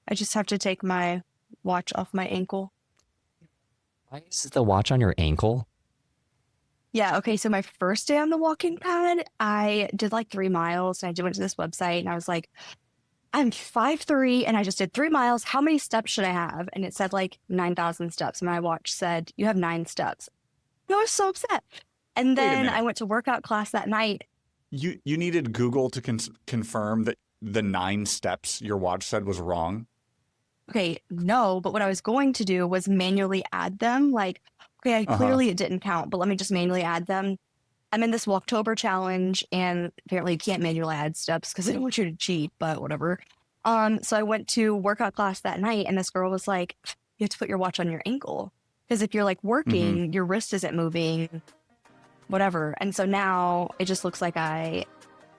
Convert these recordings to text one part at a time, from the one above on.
I just have to take my watch off my ankle. Why is the watch on your ankle? Yeah, okay, so my first day on the walking pad, I did like 3 miles, and I went to this website, and I was like, I'm 5'3", and I just did 3 miles. How many steps should I have? And it said like 9,000 steps. And my watch said, you have 9 steps. And I was so upset. And Wait a then minute. I went to workout class that night. You needed Google to confirm that the 9 steps your watch said was wrong? Okay, no, but what I was going to do was manually add them. Like, okay, clearly it didn't count, but let me just manually add them. I'm in this Walktober challenge, and apparently you can't manually add steps because they don't want you to cheat, but whatever. So I went to workout class that night, and this girl was like, you have to put your watch on your ankle. Because if you're like working, your wrist isn't moving, whatever. And so now it just looks like I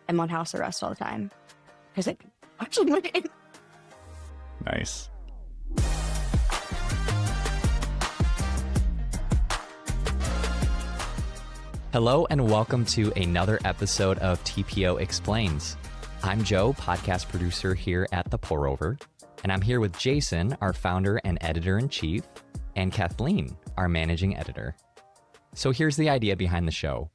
am on house arrest all the time. Because I watch on my ankle. Nice. Hello and welcome to another episode of TPO Explains. I'm Joe, podcast producer here at The Pour Over, and I'm here with Jason, our founder and editor-in-chief, and Kathleen, our managing editor. So here's the idea behind the show.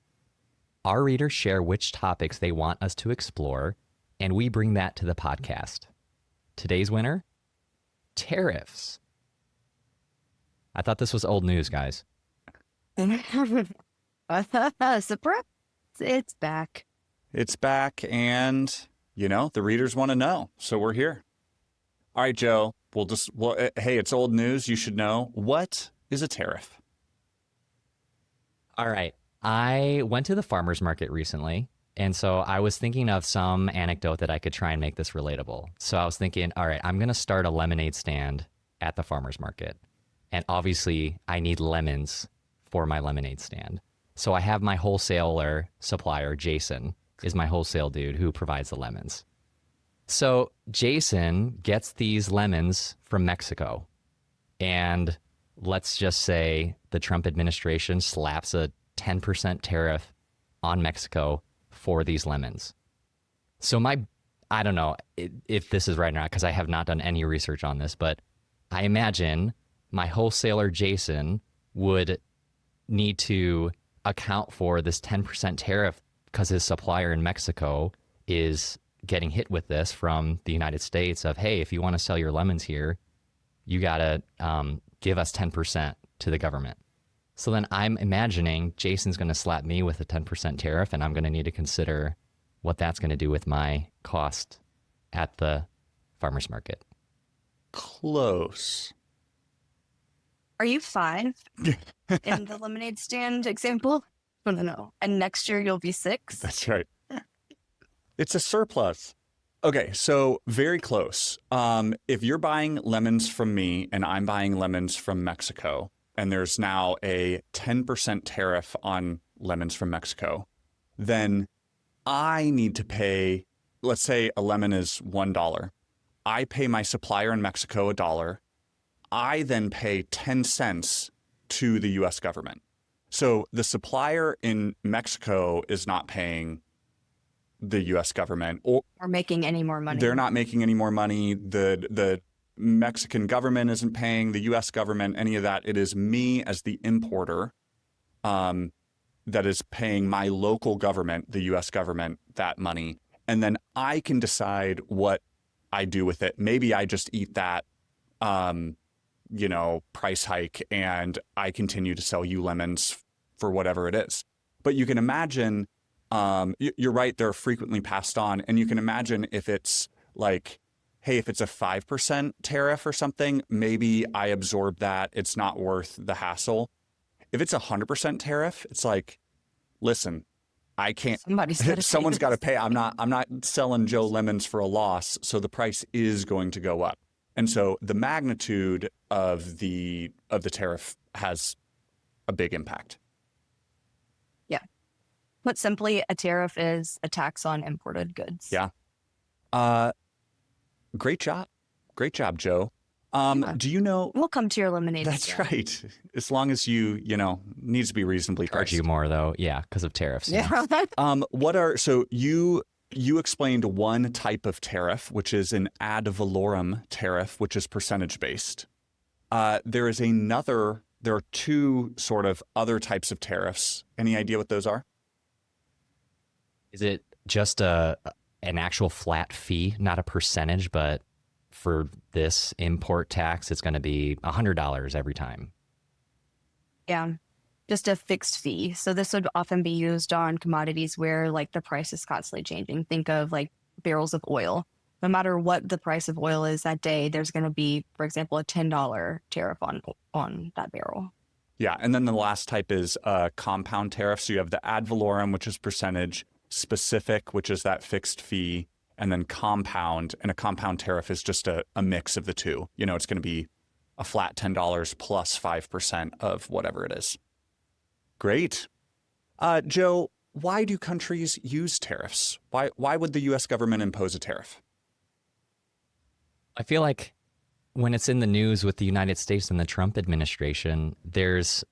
Our readers share which topics they want us to explore, and we bring that to the podcast. Today's winner? Tariffs. I thought this was old news, guys. Surprise! It's back. It's back, and, the readers want to know, so we're here. All right, Joe, hey, it's old news. You should know. What is a tariff? All right. I went to the farmer's market recently, and so I was thinking of some anecdote that I could try and make this relatable. So I was thinking, all right, I'm going to start a lemonade stand at the farmer's market. And obviously, I need lemons for my lemonade stand. So I have my wholesaler supplier, Jason, is my wholesale dude who provides the lemons. So Jason gets these lemons from Mexico. And let's just say the Trump administration slaps a 10% tariff on Mexico for these lemons. So I don't know if this is right or not, because I have not done any research on this, but I imagine my wholesaler, Jason, would need to account for this 10% tariff because his supplier in Mexico is getting hit with this from the United States of, hey, if you want to sell your lemons here, you got to give us 10% to the government. So then I'm imagining Jason's going to slap me with a 10% tariff, and I'm going to need to consider what that's going to do with my cost at the farmer's market. Close. Are you 5 in the lemonade stand example? No. And next year you'll be 6? That's right. It's a surplus. Okay, so very close. If you're buying lemons from me and I'm buying lemons from Mexico, and there's now a 10% tariff on lemons from Mexico, then I need to pay, let's say a lemon is $1. I pay my supplier in Mexico $1. I then pay 10 cents to the U.S. government. So the supplier in Mexico is not paying the U.S. government or making any more money. They're not making any more money. The Mexican government isn't paying the U.S. government any of that. It is me as the importer that is paying my local government, the U.S. government, that money. And then I can decide what I do with it. Maybe I just eat that price hike and I continue to sell you lemons for whatever it is. But you can imagine, you're right, they're frequently passed on. And you can imagine if it's like, hey, if it's a 5% tariff or something, maybe I absorb that. It's not worth the hassle. If it's 100% tariff, it's like, listen, I can't, someone's got to pay. I'm not selling Joe lemons for a loss. So the price is going to go up. And so the magnitude of the tariff has a big impact. Yeah. Put simply, a tariff is a tax on imported goods. Yeah. Great job. Great job, Joe. Do you know? We'll come to your lemonade. That's stand. right. As long as needs to be reasonably priced. Charge you more though. Yeah. Because of tariffs. Yeah. So you you explained one type of tariff, which is an ad valorem tariff, which is percentage based. There are two sort of other types of tariffs. Any idea what those are? Is it just an actual flat fee, not a percentage, but for this import tax, it's going to be $100 every time? Yeah, just a fixed fee. So this would often be used on commodities where like the price is constantly changing. Think of like barrels of oil. No matter what the price of oil is that day, there's going to be, for example, a $10 tariff on that barrel. Yeah, and then the last type is compound tariff. So you have the ad valorem, which is percentage, specific, which is that fixed fee, and then compound. And a compound tariff is just a mix of the two. You know, it's going to be a flat $10 plus 5% of whatever it is. Great. Joe, why do countries use tariffs? Why would the U.S. government impose a tariff? I feel like when it's in the news with the United States and the Trump administration, there's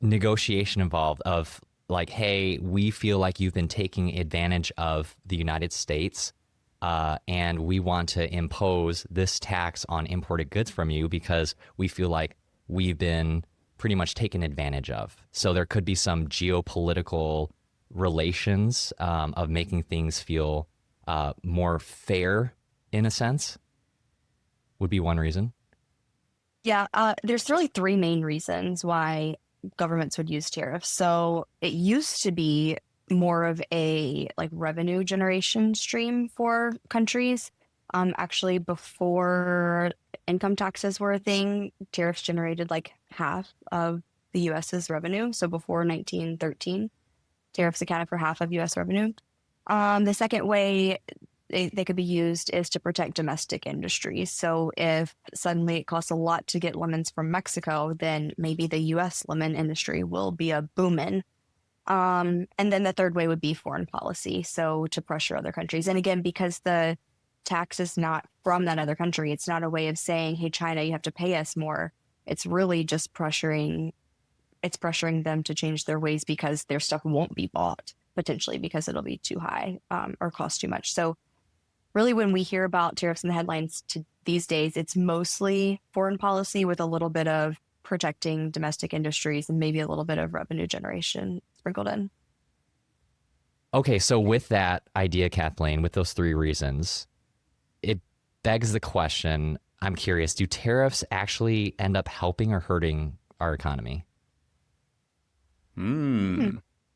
negotiation involved of like, hey, we feel like you've been taking advantage of the United States, and we want to impose this tax on imported goods from you because we feel like we've been pretty much taken advantage of. So there could be some geopolitical relations of making things feel more fair in a sense, would be one reason. Yeah, there's really three main reasons why governments would use tariffs. So it used to be more of a like revenue generation stream for countries. Actually, before income taxes were a thing, tariffs generated like half of the US's revenue. So before 1913, tariffs accounted for half of US revenue. The second way they could be used is to protect domestic industries. So if suddenly it costs a lot to get lemons from Mexico, then maybe the US lemon industry will be a booming. And then the third way would be foreign policy. So to pressure other countries. And again, because the tax is not from that other country, it's not a way of saying, hey, China, you have to pay us more. It's really just pressuring them to change their ways because their stuff won't be bought potentially because it'll be too high or cost too much. So really, when we hear about tariffs in the headlines these days, it's mostly foreign policy with a little bit of protecting domestic industries and maybe a little bit of revenue generation sprinkled in. Okay, so with that idea, Kathleen, with those three reasons, it begs the question, I'm curious, do tariffs actually end up helping or hurting our economy?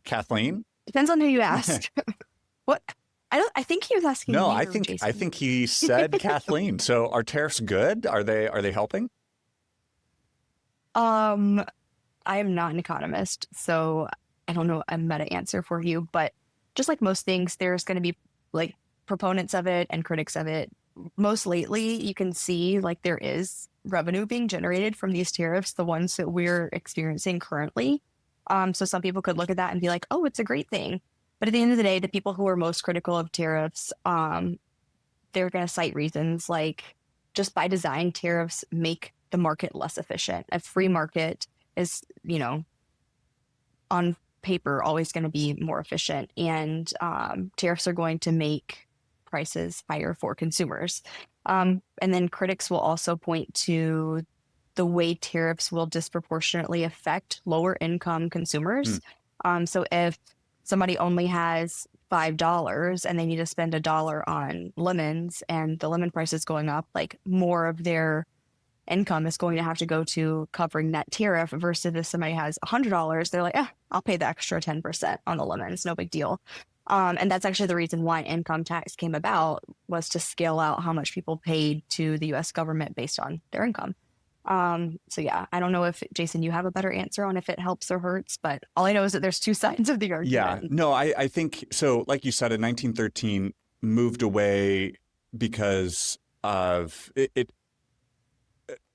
Kathleen? Depends on who you ask. What? I think he was asking No, me I or think Jason. he said Kathleen. So are tariffs good? Are they helping? I am not an economist, so I don't know a meta answer for you, but just like most things, there's going to be like proponents of it and critics of it. Most lately, you can see like there is revenue being generated from these tariffs, the ones that we're experiencing currently. So some people could look at that and be like, oh, it's a great thing. But at the end of the day, the people who are most critical of tariffs, they're going to cite reasons like just by design, tariffs make the market less efficient. A free market is, on paper, always going to be more efficient. And tariffs are going to make prices higher for consumers. And then critics will also point to the way tariffs will disproportionately affect lower income consumers. So if somebody only has $5 and they need to spend $1 on lemons and the lemon price is going up, like more of their income is going to have to go to covering that tariff versus if somebody has $100, they're like, I'll pay the extra 10% on the lemons, no big deal. And that's actually the reason why income tax came about, was to scale out how much people paid to the US government based on their income. So yeah, I don't know if, Jason, you have a better answer on if it helps or hurts, but all I know is that there's two sides of the argument. Yeah, no, I think so. Like you said, in 1913, moved away because of it.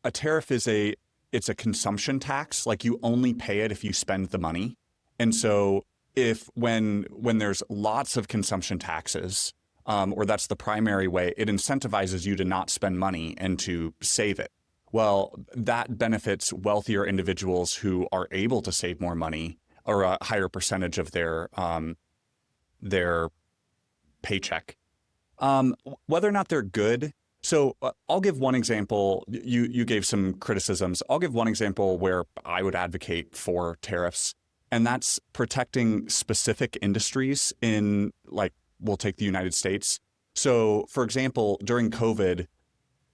A tariff is it's a consumption tax. Like you only pay it if you spend the money. And so when there's lots of consumption taxes, or that's the primary way, it incentivizes you to not spend money and to save it. Well, that benefits wealthier individuals who are able to save more money or a higher percentage of their paycheck. Whether or not they're good. So I'll give one example. You gave some criticisms. I'll give one example where I would advocate for tariffs, and that's protecting specific industries in, like, we'll take the United States. So, for example, during COVID,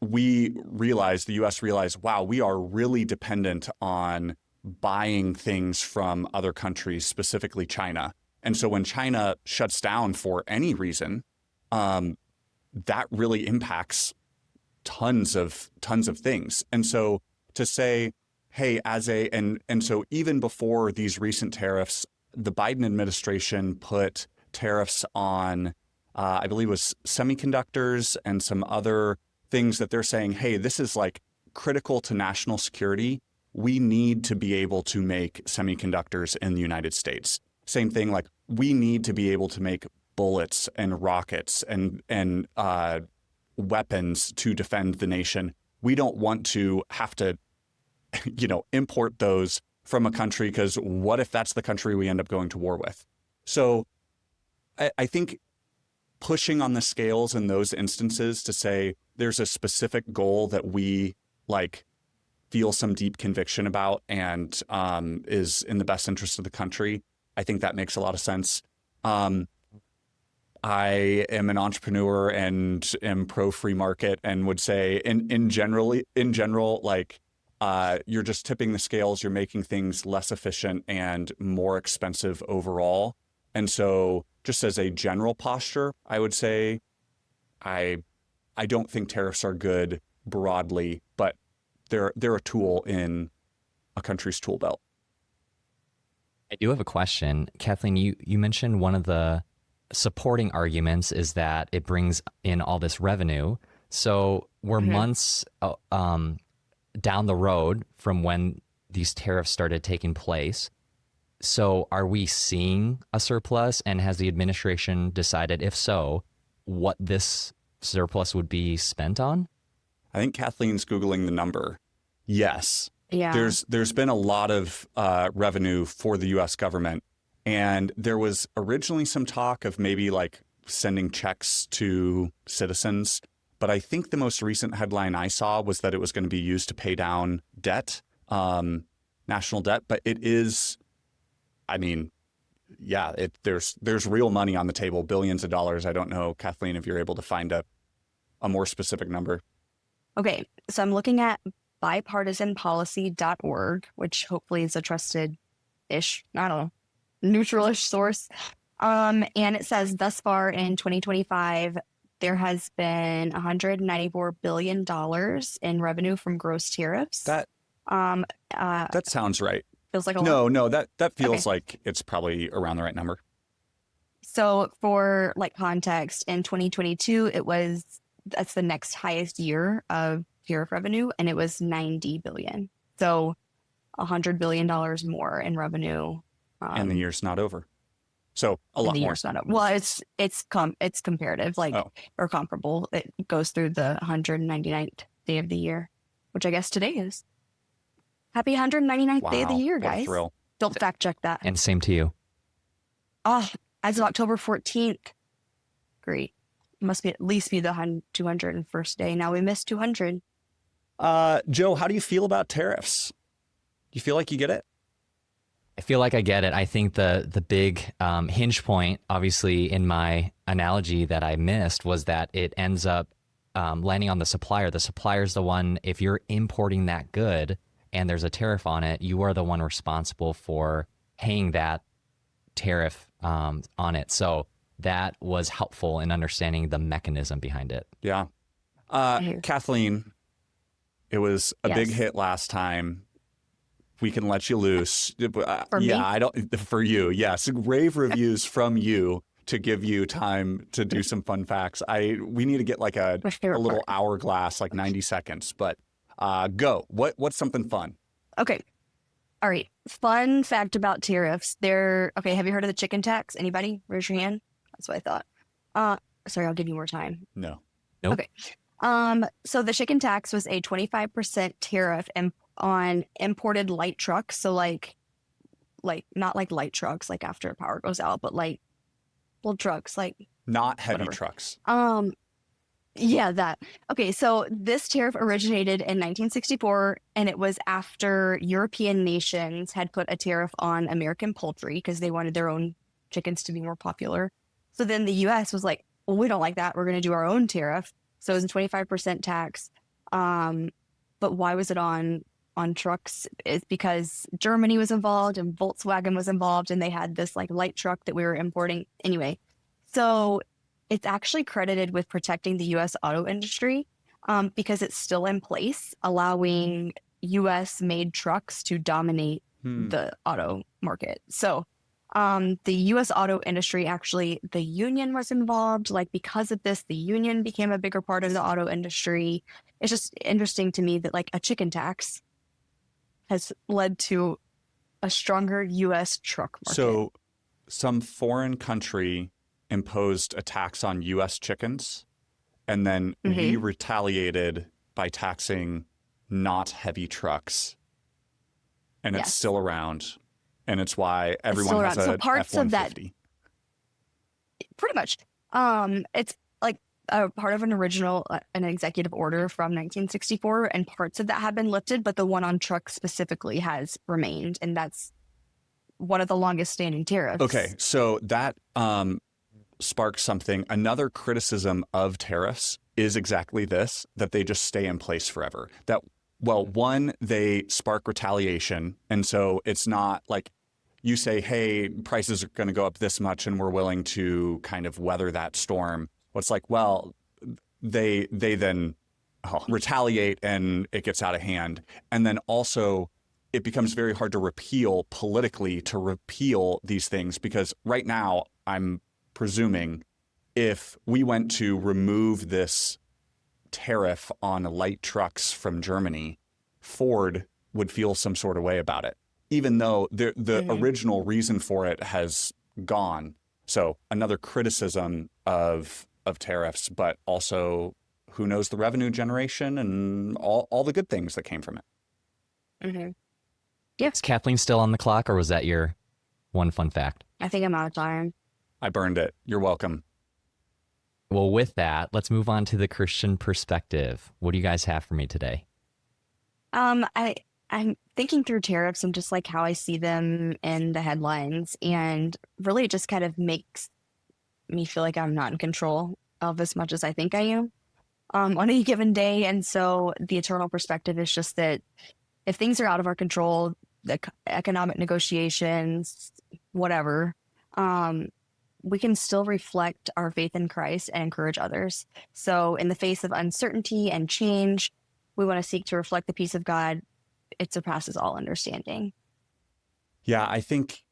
the US realized, wow, we are really dependent on buying things from other countries, specifically China. And so when China shuts down for any reason, that really impacts tons of things. And so to say, hey, and so even before these recent tariffs, the Biden administration put tariffs on, I believe it was semiconductors and some other things that they're saying, hey, this is like critical to national security. We need to be able to make semiconductors in the United States. Same thing, like we need to be able to make bullets and rockets and weapons to defend the nation. We don't want to have to, import those from a country, because what if that's the country we end up going to war with? So I think pushing on the scales in those instances to say there's a specific goal that we feel some deep conviction about and is in the best interest of the country, I think that makes a lot of sense. I am an entrepreneur and am pro free market, and would say in general, you're just tipping the scales. You're making things less efficient and more expensive overall. And so just as a general posture, I would say I don't think tariffs are good broadly, but they're a tool in a country's tool belt. I do have a question. Kathleen, you mentioned one of the supporting arguments is that it brings in all this revenue. So we're months down the road from when these tariffs started taking place. So are we seeing a surplus, and has the administration decided, if so, what this surplus would be spent on? I think Kathleen's Googling the number. Yes. Yeah. There's been a lot of revenue for the U.S. government. And there was originally some talk of maybe sending checks to citizens. But I think the most recent headline I saw was that it was going to be used to pay down debt, national debt. But it is, there's real money on the table, billions of dollars. I don't know, Kathleen, if you're able to find a more specific number. Okay, so I'm looking at bipartisanpolicy.org, which hopefully is a trusted-ish, I don't know, neutral-ish source. And it says thus far in 2025, there has been $194 billion in revenue from gross tariffs. That sounds right. Feels like a lot. No, that feels like it's probably around the right number. So for context, in 2022, that's the next highest year of tariff revenue, and it was $90 billion. So $100 billion more in revenue. And the year's not over. So a lot more. Year's not over. Well, it's comparative, or comparable. It goes through the 199th day of the year, which I guess today is. Happy 199th day of the year, guys. What a thrill. Don't fact check that. And same to you. As of October 14th. Great. Must be at least be the 201st day. Now we missed 200. Joe, how do you feel about tariffs? Do you feel like you get it? I feel like I get it. I think the big hinge point, obviously, in my analogy that I missed was that it ends up landing on the supplier. The supplier's the one, if you're importing that good and there's a tariff on it, you are the one responsible for paying that tariff on it. So that was helpful in understanding the mechanism behind it. Yeah. Kathleen, it was a big hit last time. We can let you loose. For me? For you. Yes. Rave reviews from you to give you time to do some fun facts. We need to get a little hourglass, 90 seconds, but go. What's something fun? Okay. All right. Fun fact about tariffs. Okay. Have you heard of the chicken tax? Anybody? Raise your hand. That's what I thought. Sorry, I'll give you more time. No. Nope. Okay. So the chicken tax was a 25% tariff on imported light trucks. So not light trucks after power goes out, but Well, trucks, like, Not heavy whatever. trucks. Yeah, that. Okay, so this tariff originated in 1964, and it was after European nations had put a tariff on American poultry because they wanted their own chickens to be more popular. So then the US was like, well, we don't like that. We're going to do our own tariff. So it was a 25% tax. But why was it on trucks? It's because Germany was involved and Volkswagen was involved, and they had this like light truck that we were importing. Anyway, so it's actually credited with protecting the U.S. auto industry because it's still in place, allowing U.S.-made trucks to dominate the auto market. So the U.S. auto industry, actually, the union was involved. Like, because of this, the union became a bigger part of the auto industry. It's just interesting to me that like a chicken tax has led to a stronger U.S. truck market. So some foreign country imposed a tax on U.S. chickens, and then we retaliated by taxing not heavy trucks. And it's still around. And it's why everyone has a F-150. Pretty much. It's like a part of an original, an executive order from 1964, and parts of that have been lifted, but the one on trucks specifically has remained, and that's one of the longest standing tariffs. Okay, so that sparks something. Another criticism of tariffs is exactly this, that they just stay in place forever. That, well, one, they spark retaliation. And so it's not like you say, hey, prices are going to go up this much and we're willing to kind of weather that storm. What's like, well, they then retaliate and it gets out of hand. And then also it becomes very hard to repeal politically, to repeal these things, because right now I'm presuming if we went to remove this tariff on light trucks from Germany, Ford would feel some sort of way about it, even though the original reason for it has gone. So another criticism of tariffs, but also who knows the revenue generation and all the good things that came from it. Yeah. Is Kathleen still on the clock, or was that your one fun fact? I think I'm out of time. I burned it. You're welcome. Well, with that, let's move on to the Christian perspective. What do you guys have for me today? I'm thinking through tariffs and just like how I see them in the headlines, and really it just kind of makes me feel like I'm not in control of as much as I think I am on any given day. And so the eternal perspective is just that if things are out of our control, the economic negotiations, whatever, we can still reflect our faith in Christ and encourage others. So in the face of uncertainty and change, we want to seek to reflect the peace of God. It surpasses all understanding. Yeah, I think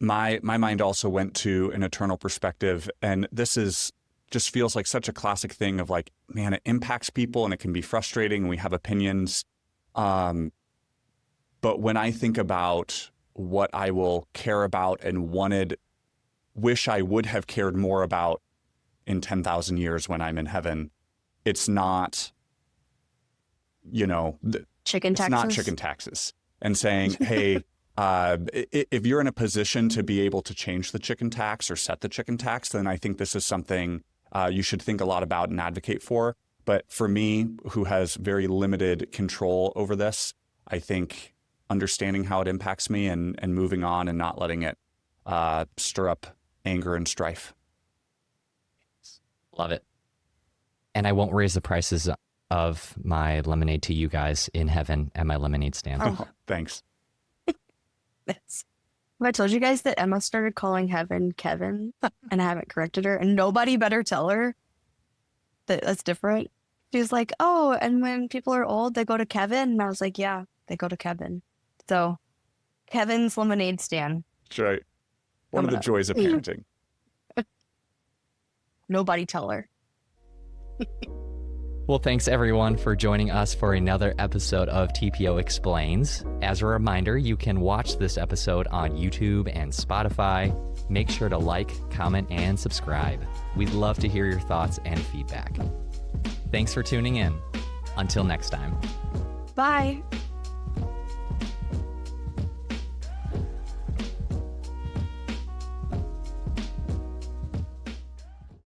my mind also went to an eternal perspective. And this just feels like such a classic thing of like, man, it impacts people and it can be frustrating and we have opinions. But when I think about what I will care about and wish I would have cared more about in 10,000 years when I'm in heaven, it's not, chicken taxes. It's not chicken taxes. And saying, hey, if you're in a position to be able to change the chicken tax or set the chicken tax, then I think this is something you should think a lot about and advocate for. But for me, who has very limited control over this, I think understanding how it impacts me and moving on and not letting it stir up anger and strife. Love it. And I won't raise the prices of my lemonade to you guys in heaven at my lemonade stand. Oh, thanks. Have I told you guys that Emma started calling heaven Kevin and I haven't corrected her, and nobody better tell her that that's different? She was like, oh, and when people are old, they go to Kevin. And I was like, yeah, they go to Kevin. So Kevin's lemonade stand. That's right. One of the joys of parenting. Nobody tell her. Well, thanks everyone for joining us for another episode of TPO Explains. As a reminder, you can watch this episode on YouTube and Spotify. Make sure to like, comment, and subscribe. We'd love to hear your thoughts and feedback. Thanks for tuning in. Until next time. Bye.